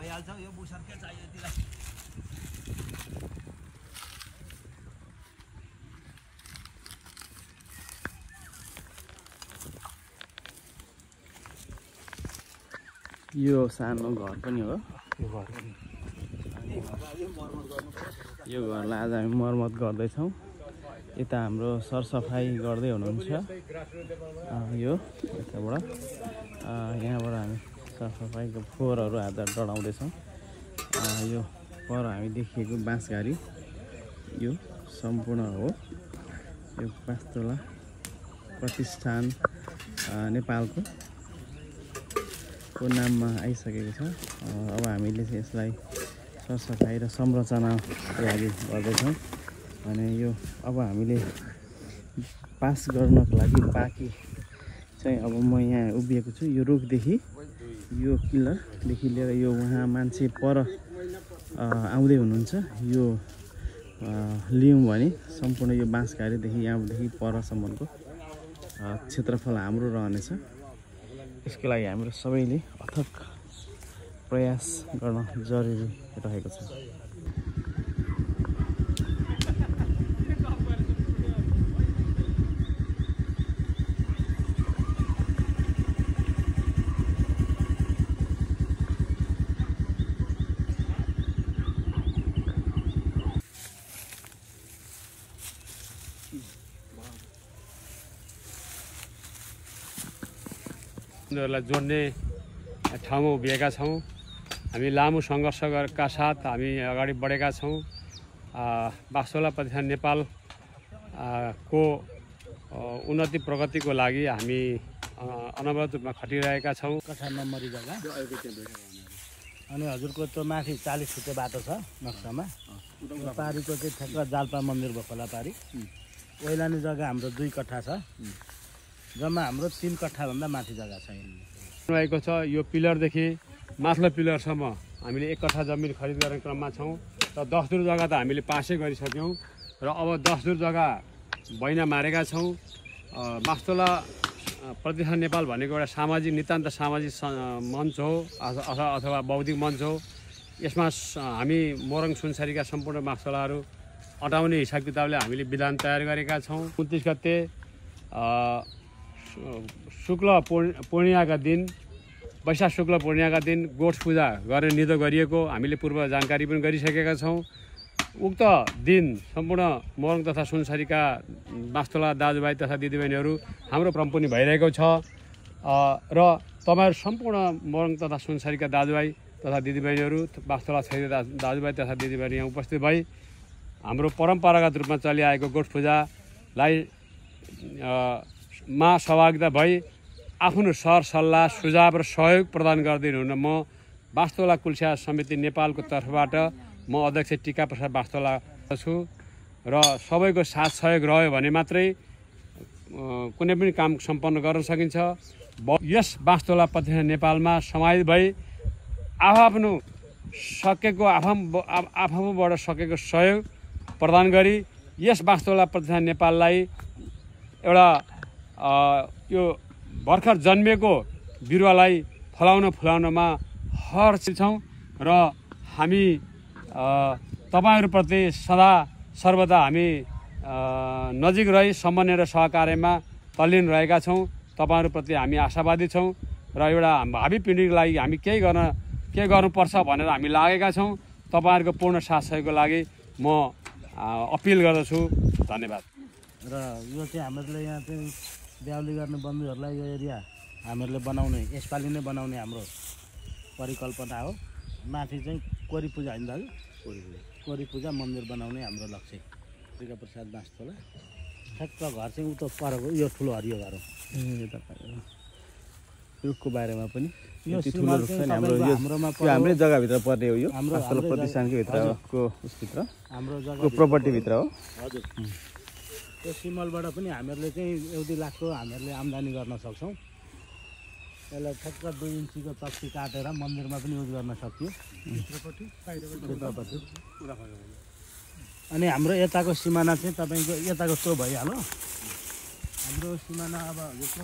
भइहाल्छ यो बुसर्के चाहियो तिलाई यो सानो घर पनि हो यो घरलाई आज हामी मर्मत गर्दैछौँ यता हाम्रो सरसफाइ गर्दै हुनुहुन्छ यो यताबाट यहाँबाट हामी सरसफाइको फोहोरहरू आज डढाउँदैछौँ यो पर हामी देखिएको बाँसघारी यो सम्पूर्ण हो यो 5 तोला प्रतिष्ठान नेपालको को नाममा आइसकेको छ अब हामीले यसलाई सरसफाइ र संरचनाको लागि गर्दैछौँ भने यो अब हामीले पास गर्नको लागि बाँकी चाहिँ अब म यहाँ उभिएको छु यो रुखदेखि यो पिलरदेखि लिएर यो उहाँ मान्छे पर आउँदै हुनुहुन्छ यो लियौँ भने सम्पूर्ण यो बाँसघारीदेखि यहाँदेखि परसम्मको क्षेत्रफल हाम्रो रहनेछ यसको लागि हाम्रो सबैले अथक प्रयास गर्न जरुरी रहेको छ उनीहरूलाई जोड्ने ठाउँमा उभिएका छौँ हामी लामो सङ्घर्षका साथ हामी अगाडि बढेका छौँ बास्तोला प्रतिष्ठान नेपाल को उन्नति प्रगतिको लागि हामी अनवरत रूपमा खटिरहेका छौँ कठा नम्बरी जग्गा अनि हजुरको त्यो माथि 40 फुटे बाटो छ नक्सामा पारीको चाहिँ ठ्याक्क जाल्पा मन्दिर भयो खोला पारी ओइलाने जग्गा हाम्रो 2 कट्ठा छ जम्मा हाम्रो 3 कट्ठाभन्दा माथि जग्गा छ रहेको छ यो पिलरदेखि माथिल्लो पिलरसम्म हामीले 1 कट्ठा जमिन खरिद गर्ने क्रममा छौँ र 10 दूर जग्गा त हामीले पासै गरिसक्यौँ र अब 10 दूर जग्गा बैना मारेका छौँ बास्तोला प्रतिष्ठान नेपाल भनेको एउटा सामाजिक नितान्त सामाजिक मञ्च हो अथवा बौद्धिक मञ्च हो यसमा हामी मोरङ सुनसरीका सम्पूर्ण बास्तोलाहरू अटाउने हिसाब किताबले हामीले विधान तयार गरेका छौँ 29 गते शुक्ल पूर्णिमाका दिन वैशाख शुक्ल पूर्णिमाका दिन गोठ पूजा गर्ने निधो गरिएको हामीले पूर्व जानकारी पनि गरिसकेका छौँ उक्त दिन सम्पूर्ण मोरङ तथा सुनसरीका बास्तोला दाजुभाइ तथा दिदीबहिनीहरू हाम्रो पनि भइरहेको छ र तपाईहरु सम्पूर्ण मोरङ तथा सुनसरीका दाजुभाइ तथा दिदीबहिनीहरू बास्तोला छैरी दाजुभाइ तथा दिदीबहिनी यहाँ उपस्थित भई हाम्रो परम्परागत रूपमा चलिआएको गोठ पूजालाई मा सहभागिता भई आफ्नो सरसल्लाह सुझाव र सहयोग प्रदान गर्दै हुन म बास्तोला कुलस्या समिति नेपालको तर्फबाट म अध्यक्ष टीका प्रसाद बास्तोला छु र सबैको साथ सहयोग रह्यो भने मात्रै कुनै पनि काम सम्पन्न गर्न सकिन्छ यस बास्तोला प्रतिष्ठान नेपालमा समाहित भई आफ्नो सकेको आफूबाट सकेको सहयोग प्रदान गरी यस बास्तोला प्रतिष्ठान नेपाललाई एउटा यो भर्खर जन्मेको बिरुवालाई फलाउनमा हर्षित छौँ र हामी तपाईहरुप्रति सदा सर्वदा हामी नजिक रही समन्वय र सहकार्यमा तल्लीन रहेका छौँ तपाईहरुप्रति हामी आशावादी छौँ र एउटा भावी पिँढीको लागि हामी के गर्नुपर्छ भनेर हामी लागेका छौँ तपाईहरुको पूर्ण साथ सहयोगको लागि म अपिल गर्दछु धन्यवाद र यो चाहिँ हामीले यहाँ चाहिँ ब्याउली गर्ने बन्धुहरूलाई यो एरिया हामीहरूले बनाउने यसपालि नै बनाउने हाम्रो परिकल्पना हो माथि चाहिँ कोरी पूजा होइन दाजु कोरी पूजा मन्दिर बनाउने हाम्रो लक्ष्य टीका प्रसाद बास्तोला ठ्याक्क घर चाहिँ उता परको यो ठुलो हरियो घर हो रुखको बारेमा पनि यो ठुलो रुख छ नि हाम्रोमा हाम्रै जग्गाभित्र पर्ने हो यो बास्तोला प्रतिष्ठानकै भित्रको उसभित्र हाम्रो जग्गाको प्रोपर्टी भित्र हो हजुर त्यो सिमलबाट पनि हामीहरूले चाहिँ 1 लाखको हामीहरूले आम्दानी गर्न सक्छौँ यसलाई ठ्याक्क 2 इन्चीको तक्सी काटेर मन्दिरमा पनि युज गर्न सकियो अनि हाम्रो यताको सिमाना चाहिँ तपाईँको यताको त्यो भइहाल्यो हाम्रो सिमाना अब हजुरको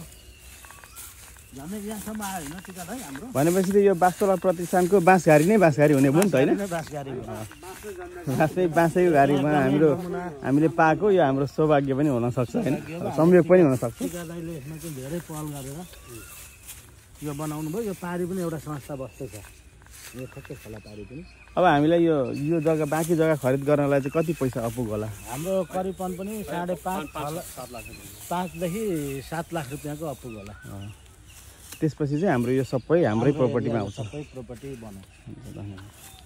झन्डै यहाँसम्म आयो होइन टिका दाइ हाम्रो भनेपछि त यो बास्तोला प्रतिष्ठानको बाँसघारी नै बाँसघारी हुने भयो नि त होइन बाँसघारी बाँसैको घारीमा हामीले पाएको यो हाम्रो सौभाग्य पनि हुनसक्छ होइन संयोग पनि हुनसक्छ टिका दाइले यसमा चाहिँ धेरै पहल गरेर यो बनाउनु भयो यो पारी पनि एउटा संस्था बस्दैछ यो ठक्कै खोला पारी पनि अब हामीलाई यो जग्गा बाँकी जग्गा खरिद गर्नलाई चाहिँ कति पैसा अपुग होला हाम्रो करिबन पनि 5.5 देखि 7 लाख रुपियाँको अपुग होला त्यसपछि चाहिँ हाम्रो यो सबै हाम्रै प्रोपर्टीमा आउँछ सबै प्रोपर्टी बनाउँछ धन्यवाद